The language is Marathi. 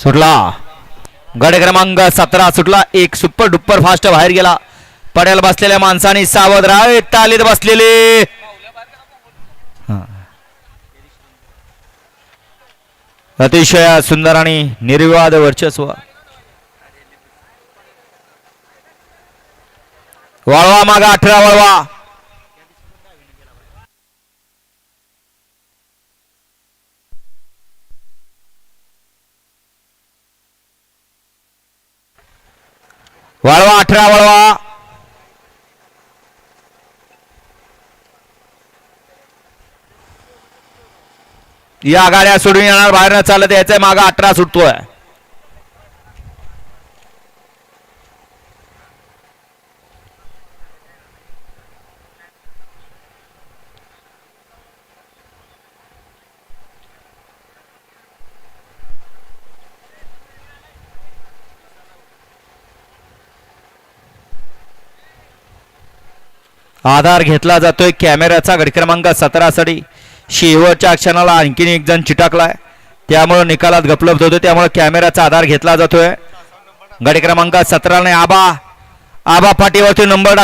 सुटला गड क्रमांक 17 सुटला. एक सुपर डुपर फास्ट बाहेर गेला. पडेल बसलेल्या माणसाने सावध राहावे. तालीत बसलेले अतिशय सुंदर आणि निर्विवाद वर्चस्व. वळवा मागा 18 वळवा. वळवा 18 वळवा. या गाड्या सोडून येणार. बाहेर न चालत यायचंय. मागा 18 सुटतोय. आधार घेतला जातोय कॅमेऱ्याचा. गड क्रमांक 17 साठी शेवटच्या क्षणाला आणखीन एक जण चिटाकलाय. त्यामुळे निकालात गपलब्ध होतो. त्यामुळे कॅमेऱ्याचा आधार घेतला जातोय. गड क्रमांक 17 ने आबा पाठीवरती नंबर